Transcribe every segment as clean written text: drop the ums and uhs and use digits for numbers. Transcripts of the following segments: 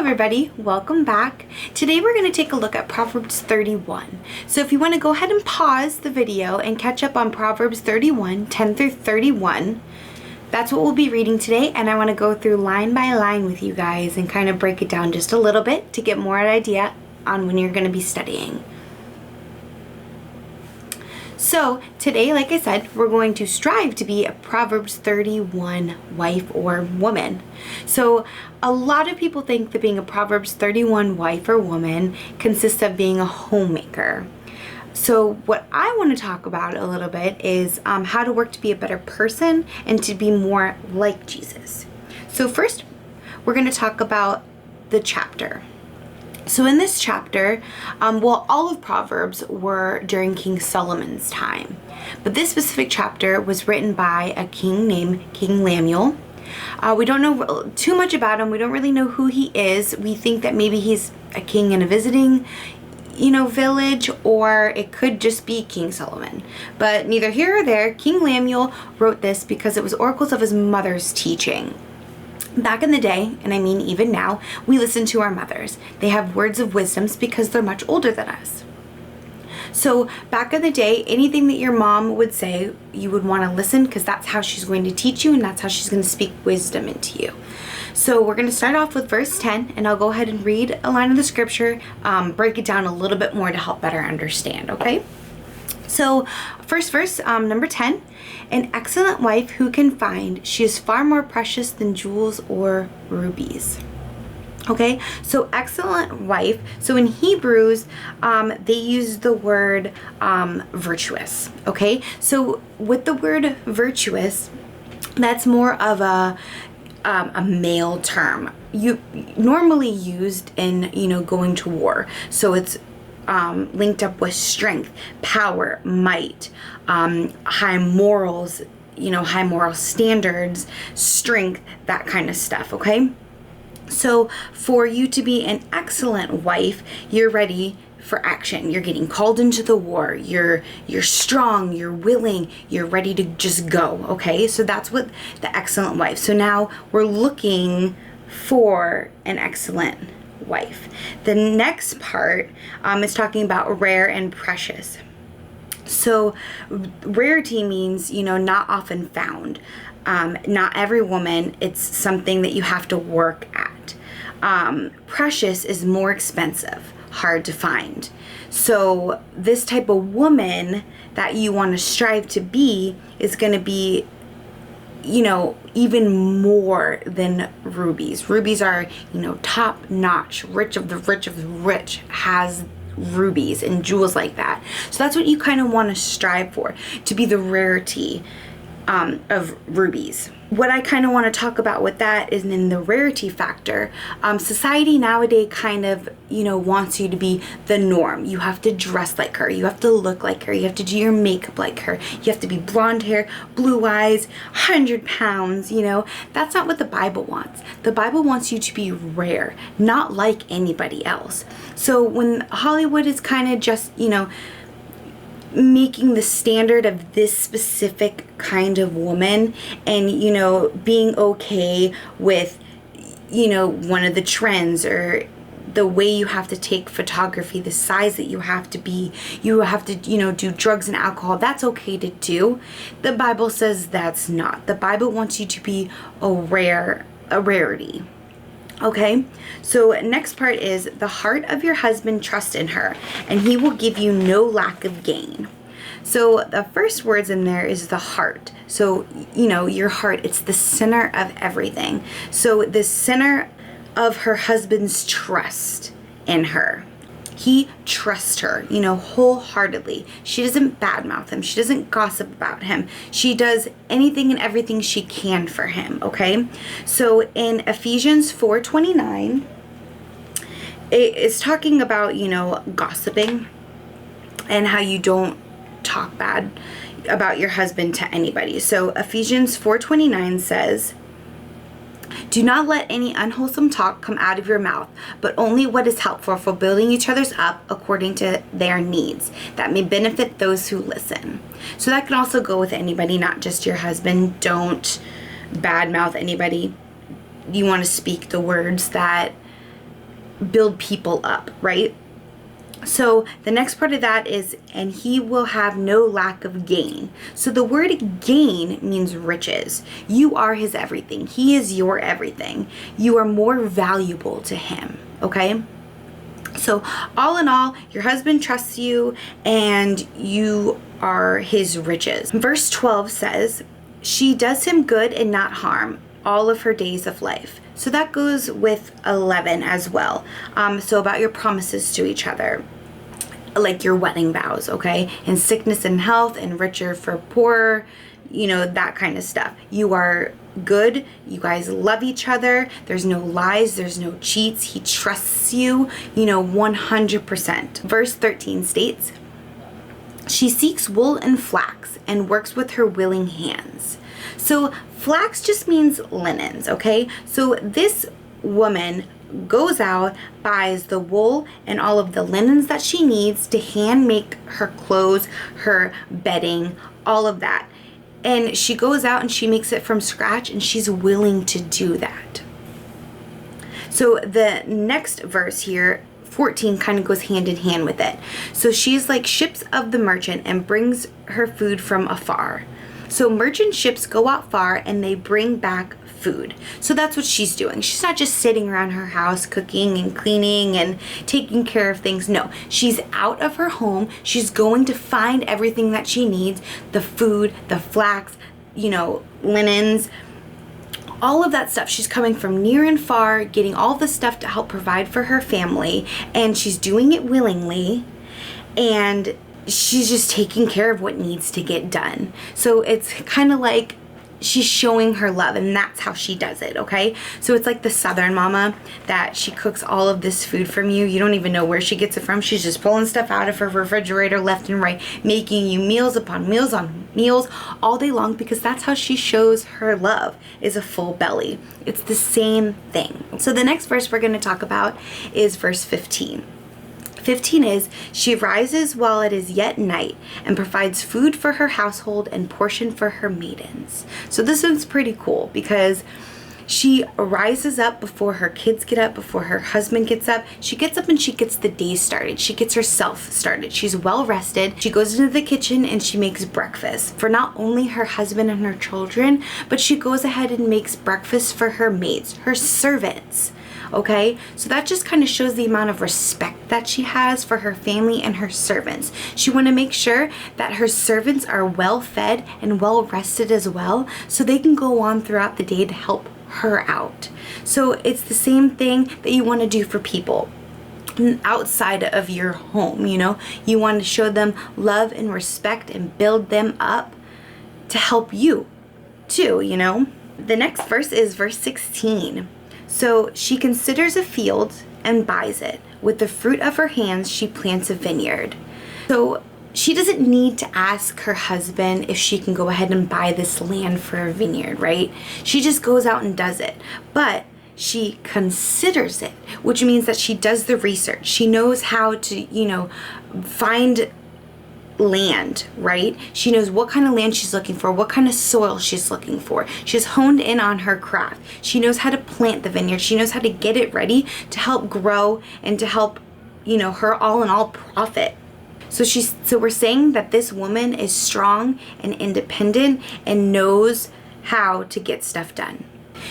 everybody, welcome back. Today we're going to take a look at Proverbs 31. So if you want to go ahead and pause the video and catch up on Proverbs 31, 10 through 31, that's what we'll be reading today, and I want to go through line by line with you guys and kind of break it down just a little bit to get more idea on when you're going to be studying. So today, like I said, we're going to strive to be a Proverbs 31 wife or woman. So a lot of people think that being a Proverbs 31 wife or woman consists of being a homemaker. So what I want to talk about a little bit is how to work to be a better person and to be more like Jesus. So first, we're going to talk about the chapter. So in this chapter, all of Proverbs were during King Solomon's time. But this specific chapter was written by a king named King Lemuel. We don't know too much about him. We don't really know who he is. We think that maybe he's a king in a visiting, village, or it could just be King Solomon. But neither here or there, King Lemuel wrote this because it was oracles of his mother's teaching. Back in the day, and I mean even now, we listen to our mothers. They have words of wisdoms because they're much older than us. So back in the day, anything that your mom would say, you would want to listen because that's how she's going to teach you and that's how she's going to speak wisdom into you. So we're going to start off with verse 10, and I'll go ahead and read a line of the scripture, break it down a little bit more to help better understand, okay? So first verse, number 10, an excellent wife who can find, she is far more precious than jewels or rubies. Okay, so excellent wife. So in Hebrews, they use the word virtuous. Okay, so with the word virtuous, that's more of a male term. You normally used in going to war. So it's linked up with strength, power, might, high morals, high moral standards, strength, that kind of stuff, okay? So for you to be an excellent wife, you're ready for action. You're getting called into the war. You're strong, you're willing, you're ready to just go, okay? So that's what the excellent wife. So now we're looking for an excellent wife. The next part is talking about rare and precious. So rarity means, not often found. Not every woman, it's something that you have to work at. Precious is more expensive, hard to find. So this type of woman that you want to strive to be is going to be even more than rubies. Rubies are, top notch, rich of the rich has rubies and jewels like that. So that's what you kind of want to strive for, to be the rarity of rubies. What I kind of want to talk about with that is in the rarity factor. Society nowadays kind of, wants you to be the norm. You have to dress like her. You have to look like her. You have to do your makeup like her. You have to be blonde hair, blue eyes, 100 pounds, That's not what the Bible wants. The Bible wants you to be rare, not like anybody else. So when Hollywood is kind of just, making the standard of this specific kind of woman and, being okay with, one of the trends or the way you have to take photography, the size that you have to be, you have to, do drugs and alcohol. That's okay to do. The Bible says that's not. The Bible wants you to be a rarity. Okay, so next part is the heart of your husband, trust in her, and he will give you no lack of gain. So the first words in there is the heart. So, your heart, it's the center of everything. So the center of her husband's trust in her. He trusts her, wholeheartedly. She doesn't badmouth him. She doesn't gossip about him. She does anything and everything she can for him, okay? So in Ephesians 4:29, it's talking about, gossiping and how you don't talk bad about your husband to anybody. So Ephesians 4:29 says, do not let any unwholesome talk come out of your mouth, but only what is helpful for building each other's up according to their needs, that may benefit those who listen. So that can also go with anybody, not just your husband. Don't badmouth anybody. You want to speak the words that build people up, right? So the next part of that is, and he will have no lack of gain. So the word gain means riches. You are his everything. He is your everything. You are more valuable to him, okay? So all in all, your husband trusts you and you are his riches. Verse 12 says, she does him good and not harm all of her days of life. So that goes with 11 as well. So about your promises to each other, like your wedding vows, okay? And sickness and health, and richer for poorer, that kind of stuff. You are good. You guys love each other. There's no lies. There's no cheats. He trusts you, 100%. Verse 13 states, she seeks wool and flax and works with her willing hands. So flax just means linens, okay? So this woman goes out, buys the wool and all of the linens that she needs to hand make her clothes, her bedding, all of that. And she goes out and she makes it from scratch, and she's willing to do that. So the next verse here, 14, kind of goes hand in hand with it. So she's like ships of the merchant and brings her food from afar. So merchant ships go out far and they bring back food. So that's what she's doing. She's not just sitting around her house cooking and cleaning and taking care of things. No, she's out of her home. She's going to find everything that she needs, the food, the flax, linens, all of that stuff. She's coming from near and far, getting all the stuff to help provide for her family, and she's doing it willingly, and she's just taking care of what needs to get done. So it's kind of like she's showing her love, and that's how she does it, okay? So it's like the Southern mama that she cooks all of this food from you. You don't even know where she gets it from. She's just pulling stuff out of her refrigerator left and right, making you meals upon meals on meals all day long, because that's how she shows her love, is a full belly. It's the same thing. So the next verse we're going to talk about is verse 15. 15 is, she rises while it is yet night and provides food for her household and portion for her maidens. So this one's pretty cool because she rises up before her kids get up, before her husband gets up. She gets up and she gets the day started. She gets herself started. She's well rested. She goes into the kitchen and she makes breakfast for not only her husband and her children, but she goes ahead and makes breakfast for her maids, her servants. Okay, so that just kind of shows the amount of respect that she has for her family and her servants. She want to make sure that her servants are well fed and well rested as well, so they can go on throughout the day to help her out. So it's the same thing that you want to do for people outside of your home. You want to show them love and respect and build them up to help you too. The next verse is verse 16. So she considers a field and buys it. With the fruit of her hands, she plants a vineyard. So she doesn't need to ask her husband if she can go ahead and buy this land for a vineyard, right? She just goes out and does it. But she considers it, which means that she does the research. She knows how to, find land, right? She knows what kind of land she's looking for, what kind of soil she's looking for. She's honed in on her craft. She knows how to plant the vineyard. She knows how to get it ready to help grow and to help, her all in all profit. So we're saying that this woman is strong and independent and knows how to get stuff done.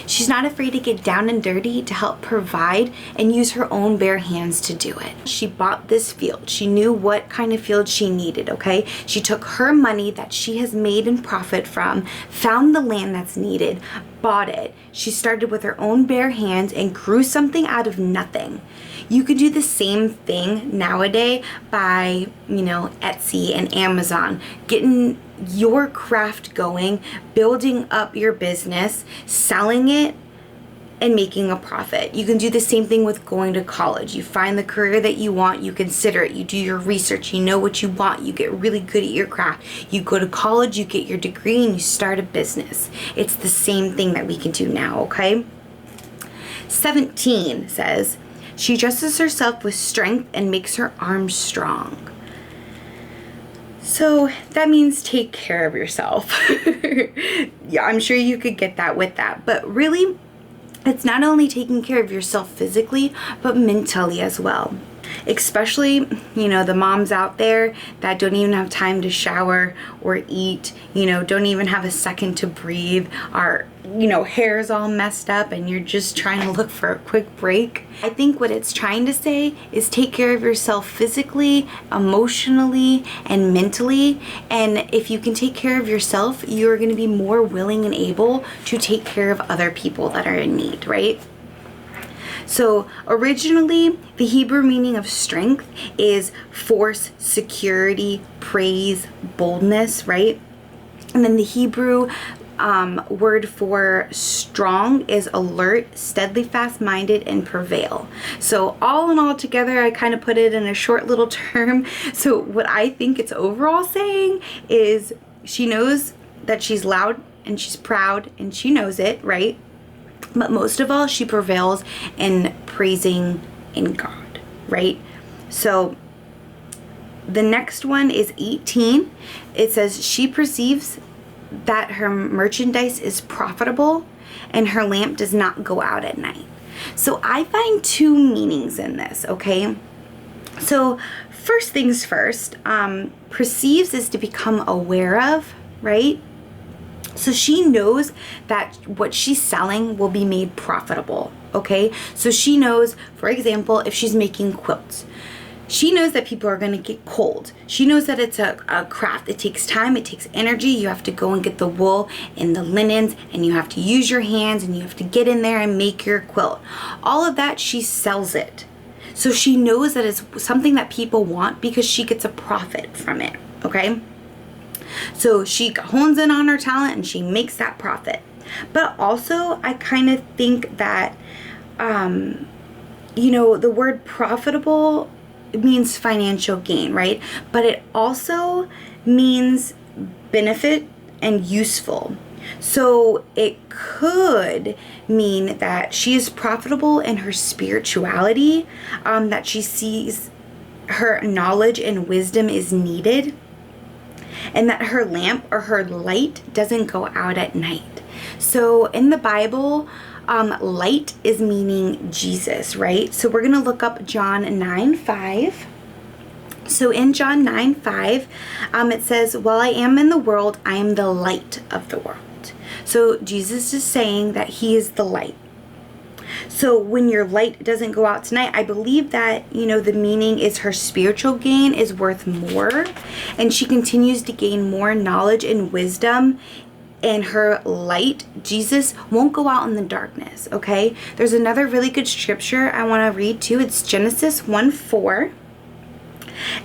She's not afraid to get down and dirty to help provide and use her own bare hands to do it. She bought this field. She knew what kind of field she needed, okay? She took her money that she has made in profit from, found the land that's needed, bought it. She started with her own bare hands and grew something out of nothing. You could do the same thing nowadays by, Etsy and Amazon, getting your craft going, building up your business, selling it, and making a profit. You can do the same thing with going to college. You find the career that you want, you consider it, you do your research, you know what you want, you get really good at your craft. You go to college, you get your degree, and you start a business. It's the same thing that we can do now, okay? 17 says, she dresses herself with strength and makes her arms strong. So that means take care of yourself. Yeah, I'm sure you could get that with that. But really, It's not only taking care of yourself physically, but mentally as well. Especially, the moms out there that don't even have time to shower or eat, don't even have a second to breathe, are, hair's all messed up and you're just trying to look for a quick break. I think what it's trying to say is take care of yourself physically, emotionally, and mentally. And if you can take care of yourself, you're going to be more willing and able to take care of other people that are in need, right? So originally, the Hebrew meaning of strength is force, security, praise, boldness, right? And then the Hebrew word for strong is alert, steadily fast-minded, and prevail. So all in all together, I kind of put it in a short little term. So what I think it's overall saying is she knows that she's loud and she's proud and she knows it, right? But most of all, she prevails in praising in God, right? So the next one is 18. It says, she perceives that her merchandise is profitable and her lamp does not go out at night. So I find two meanings in this, okay? So first things first, perceives is to become aware of, right? So she knows that what she's selling will be made profitable, okay? So she knows, for example, if she's making quilts, she knows that people are going to get cold. She knows that it's a craft. It takes time. It takes energy. You have to go and get the wool and the linens, and you have to use your hands, and you have to get in there and make your quilt. All of that, she sells it. So she knows that it's something that people want because she gets a profit from it, okay? So she hones in on her talent and she makes that profit. But also, I kind of think that, the word profitable means financial gain, right? But it also means benefit and useful. So it could mean that she is profitable in her spirituality, that she sees her knowledge and wisdom is needed, and that her lamp or her light doesn't go out at night. So in the Bible, light is meaning Jesus, right? So we're going to look up John 9:5. So in John 9:5, it says, while I am in the world, I am the light of the world. So Jesus is saying that he is the light. So when your light doesn't go out tonight, I believe that, the meaning is her spiritual gain is worth more, and she continues to gain more knowledge and wisdom, and her light, Jesus, won't go out in the darkness, okay? There's another really good scripture I want to read too. It's Genesis 1:4.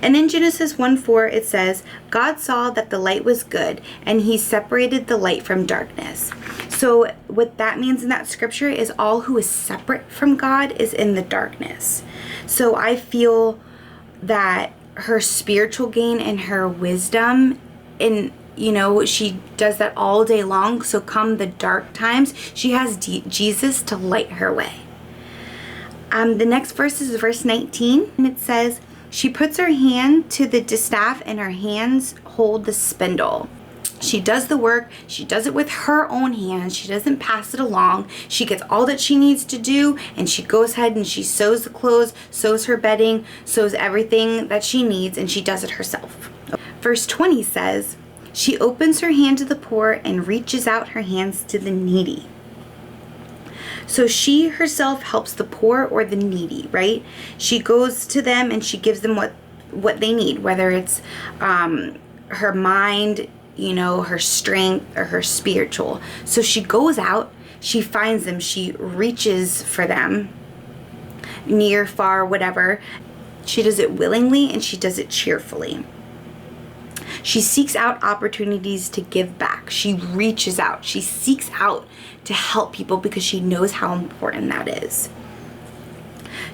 And in Genesis 1:4, it says, God saw that the light was good, and he separated the light from darkness. So what that means in that scripture is all who is separate from God is in the darkness. So I feel that her spiritual gain and her wisdom, and she does that all day long. So come the dark times, she has Jesus to light her way. The next verse is verse 19, and it says, she puts her hand to the distaff and her hands hold the spindle. She does the work. She does it with her own hands. She doesn't pass it along. She gets all that she needs to do, and she goes ahead and she sews the clothes, sews her bedding, sews everything that she needs, and she does it herself. Verse 20 says, she opens her hand to the poor and reaches out her hands to the needy. So she herself helps the poor or the needy, right? She goes to them and she gives them what they need, whether it's her mind, her strength, or her spiritual. So she goes out, she finds them, she reaches for them, near, far, whatever. She does it willingly and she does it cheerfully. She seeks out opportunities to give back. She reaches out. She seeks out to help people because she knows how important that is.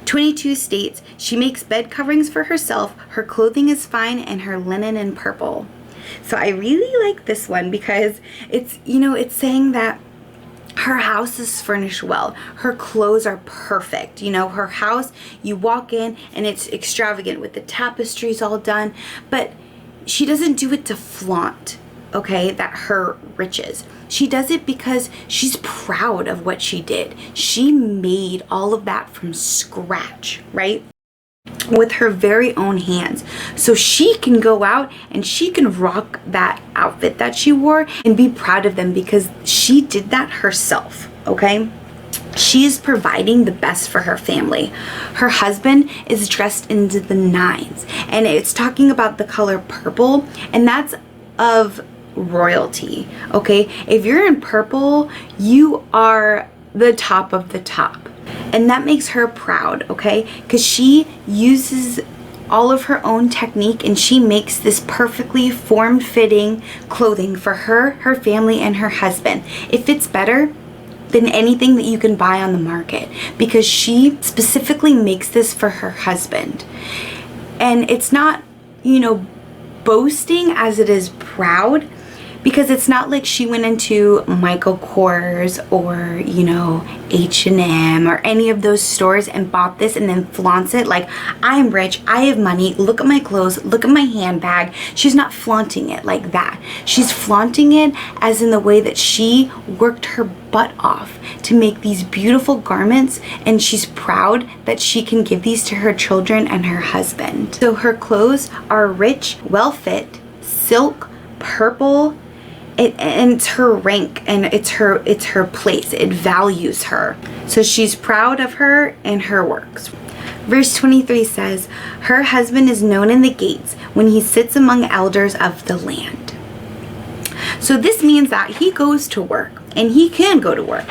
22 states, she makes bed coverings for herself. Her clothing is fine and her linen in purple. So I really like this one because it's, it's saying that her house is furnished well. Her clothes are perfect. Her house, you walk in and it's extravagant with the tapestries all done, but she doesn't do it to flaunt, okay, that her riches. She does it because she's proud of what she did. She made all of that from scratch, right? With her very own hands. So she can go out and she can rock that outfit that she wore and be proud of them because she did that herself, okay? She is providing the best for her family. Her husband is dressed into the nines, and it's talking about the color purple, and that's of royalty, okay? If you're in purple, you are the top of the top. And that makes her proud, okay? Because she uses all of her own technique and she makes this perfectly form-fitting clothing for her, her family, and her husband. It fits better than anything that you can buy on the market because she specifically makes this for her husband. And it's not, boasting as it is proud, because it's not like she went into Michael Kors or, H&M or any of those stores and bought this and then flaunts it like, I'm rich, I have money, look at my clothes, look at my handbag. She's not flaunting it like that. She's flaunting it as in the way that she worked her butt off to make these beautiful garments, and she's proud that she can give these to her children and her husband. So her clothes are rich, well fit, silk, purple, and it's her rank and it's her place. It values her. So she's proud of her and her works. Verse 23 says, her husband is known in the gates when he sits among elders of the land. So this means that he goes to work, and he can go to work.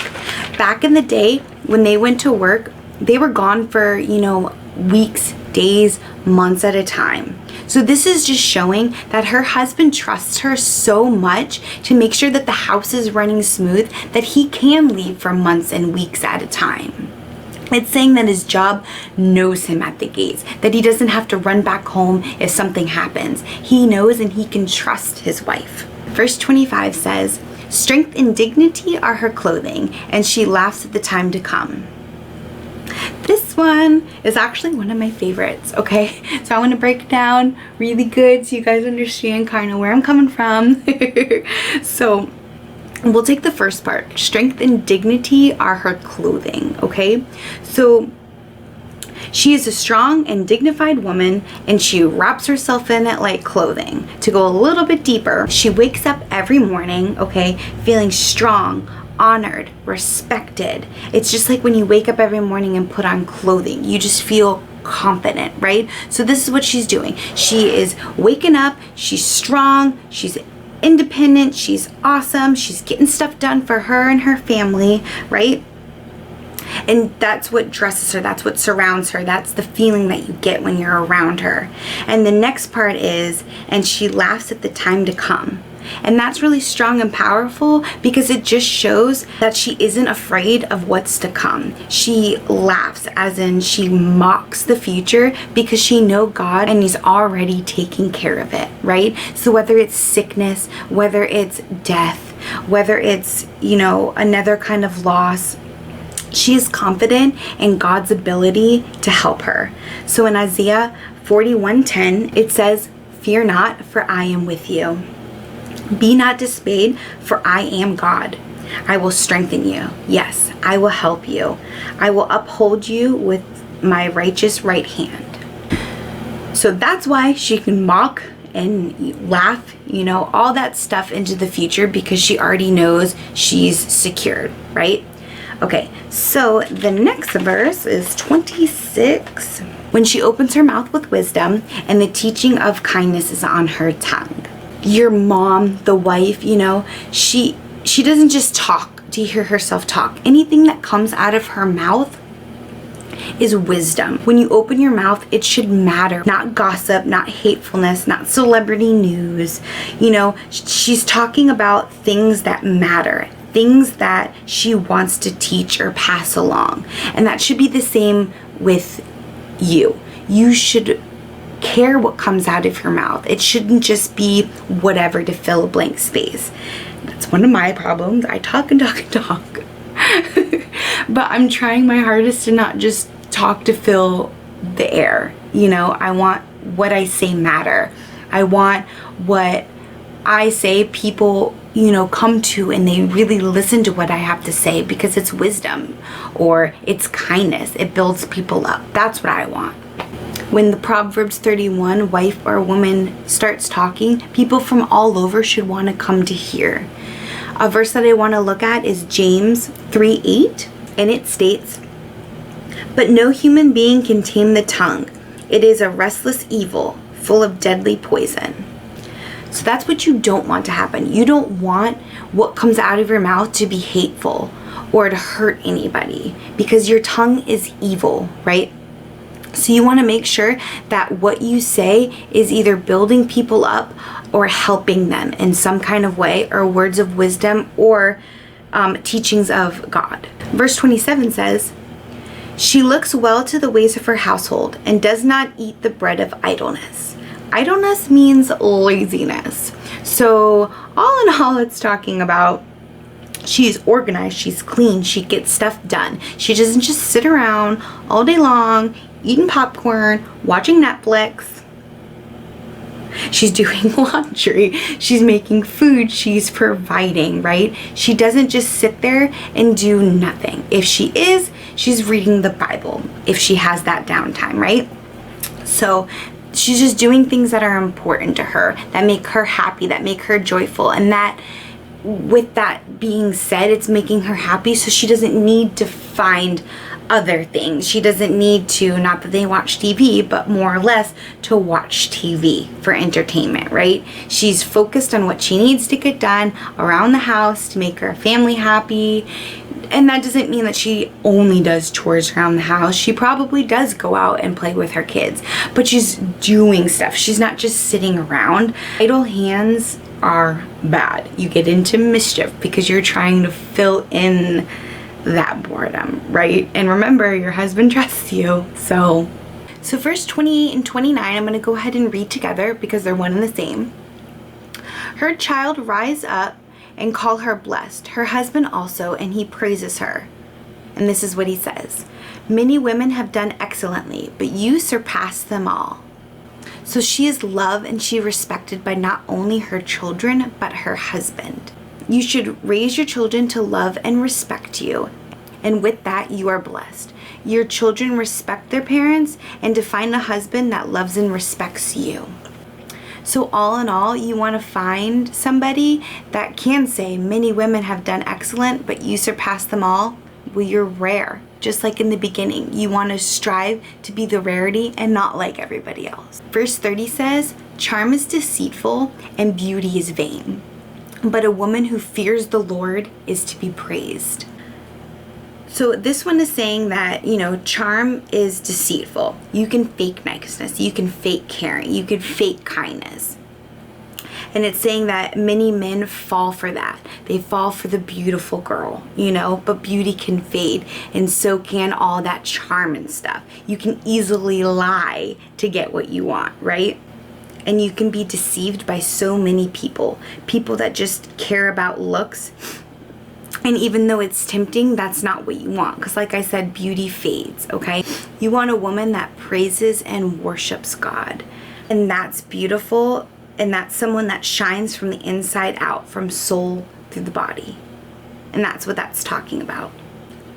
Back in the day when they went to work, they were gone for, weeks, days, months at a time. So this is just showing that her husband trusts her so much to make sure that the house is running smooth that he can leave for months and weeks at a time. It's saying that his job knows him at the gates, that he doesn't have to run back home if something happens. He knows and he can trust his wife. Verse 25 says, strength and dignity are her clothing, and she laughs at the time to come. This one is actually one of my favorites, okay? So I want to break it down really good so you guys understand kind of where I'm coming from. So we'll take the first part. Strength and dignity are her clothing, okay? So she is a strong and dignified woman, and she wraps herself in it like clothing. To go a little bit deeper, she wakes up every morning, okay, feeling strong, honored, respected. It's just like when you wake up every morning and put on clothing, you just feel confident, right? So this is what she's doing. She is waking up, she's strong, she's independent, she's awesome, she's getting stuff done for her and her family, right? And that's what dresses her, that's what surrounds her, that's the feeling that you get when you're around her. And the next part is, and she laughs at the time to come. And that's really strong and powerful because it just shows that she isn't afraid of what's to come. She laughs, as in she mocks the future because she knows God and he's already taking care of it, right? So whether it's sickness, whether it's death, whether it's, another kind of loss, she is confident in God's ability to help her. So in Isaiah 41:10, it says, fear not, for I am with you. Be not dismayed, for I am God. I will strengthen you. Yes, I will help you. I will uphold you with my righteous right hand. So that's why she can mock and laugh, all that stuff into the future because she already knows she's secured, right? Okay, so the next verse is 26. When she opens her mouth with wisdom, and the teaching of kindness is on her tongue. Your mom, the wife, she doesn't just talk to hear herself talk. Anything that comes out of her mouth is wisdom. When you open your mouth, it should matter. Not gossip, not hatefulness, not celebrity news. She's talking about things that matter. Things that she wants to teach or pass along. And that should be the same with you. You should care what comes out of your mouth. It shouldn't just be whatever to fill a blank space. That's one of my problems. I talk and talk and talk. But I'm trying my hardest to not just talk to fill the air. I want what I say matter. I want what I say, people, come to and they really listen to what I have to say because it's wisdom or it's kindness. It builds people up. That's what I want. When the Proverbs 31 wife or woman starts talking, people from all over should want to come to hear. A verse that I want to look at is James 3:8, and it states, "But no human being can tame the tongue. It is a restless evil, full of deadly poison." So that's what you don't want to happen. You don't want what comes out of your mouth to be hateful or to hurt anybody, because your tongue is evil, right? So you want to make sure that what you say is either building people up or helping them in some kind of way, or words of wisdom or teachings of God. Verse 27 says, "She looks well to the ways of her household and does not eat the bread of idleness." Idleness means laziness. So all in all, it's talking about she's organized, she's clean, she gets stuff done. She doesn't just sit around all day long, eating popcorn, watching Netflix. She's doing laundry, she's making food, she's providing, right? She doesn't just sit there and do nothing. If she is, she's reading the Bible, if she has that downtime, right? So she's just doing things that are important to her, that make her happy, that make her joyful. And that, with that being said, it's making her happy, so she doesn't need to find other things. She doesn't need to, not that they watch TV, but more or less to watch TV for entertainment, right? She's focused on what she needs to get done around the house to make her family happy. And that doesn't mean that she only does chores around the house. She probably does go out and play with her kids, but she's doing stuff. She's not just sitting around. Idle hands are bad. You get into mischief because you're trying to fill in that boredom, right? And remember, your husband trusts you. So verse 28 and 29, I'm going to go ahead and read together because they're one and the same. "Her child rise up and call her blessed, her husband also, and he praises her." And this is what he says, "Many women have done excellently, but you surpass them all." So she is loved and she respected by not only her children, but her husband. You should raise your children to love and respect you. And with that, you are blessed. Your children respect their parents, and to find a husband that loves and respects you. So all in all, you want to find somebody that can say, "Many women have done excellent, but you surpass them all." Well, you're rare. Just like in the beginning, you want to strive to be the rarity and not like everybody else. Verse 30 says, "Charm is deceitful and beauty is vain, but a woman who fears the Lord is to be praised." So this one is saying that, charm is deceitful. You can fake niceness. You can fake caring. You can fake kindness. And it's saying that many men fall for that. They fall for the beautiful girl, but beauty can fade. And so can all that charm and stuff. You can easily lie to get what you want, right? And you can be deceived by so many people that just care about looks. And even though it's tempting, that's not what you want. Because like I said, beauty fades, okay? You want a woman that praises and worships God. And that's beautiful. And that's someone that shines from the inside out, from soul through the body. And that's what that's talking about.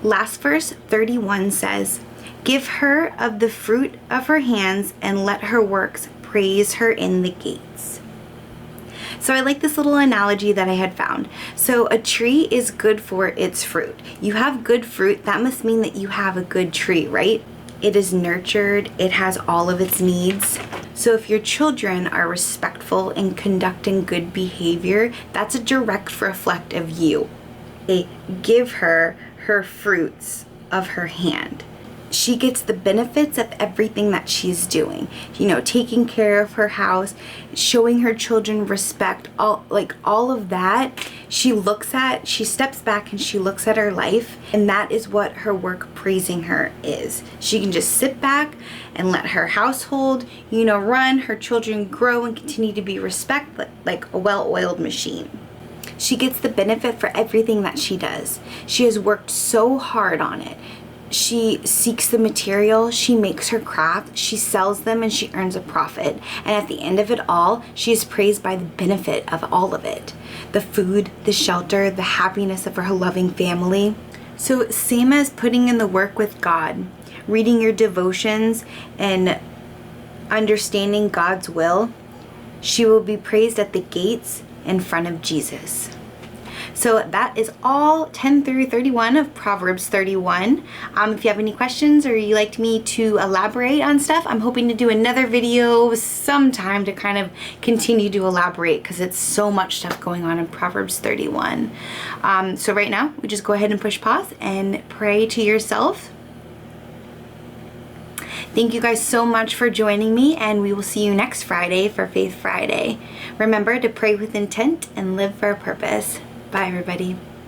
Last verse, 31 says, "Give her of the fruit of her hands and let her works praise her in the gates." So I like this little analogy that I had found. So a tree is good for its fruit. You have good fruit, that must mean that you have a good tree, right? It is nurtured, it has all of its needs. So if your children are respectful and conducting good behavior, that's a direct reflect of you. They give her her fruits of her hand. She gets the benefits of everything that she's doing. Taking care of her house, showing her children respect, all of that. She steps back and she looks at her life, and that is what her work praising her is. She can just sit back and let her household, run, her children grow and continue to be respected like a well-oiled machine. She gets the benefit for everything that she does. She has worked so hard on it. she seeks the material, she makes her craft, she sells them, and she earns a profit. And at the end of it all, she is praised by the benefit of all of it. The food, the shelter, the happiness of her loving family. So same as putting in the work with God, reading your devotions and understanding God's will, she will be praised at the gates in front of Jesus. So that is all 10 through 31 of Proverbs 31. If you have any questions or you'd like me to elaborate on stuff, I'm hoping to do another video sometime to kind of continue to elaborate because it's so much stuff going on in Proverbs 31. So right now, we just go ahead and push pause and pray to yourself. Thank you guys so much for joining me, and we will see you next Friday for Faith Friday. Remember to pray with intent and live for a purpose. Bye, everybody.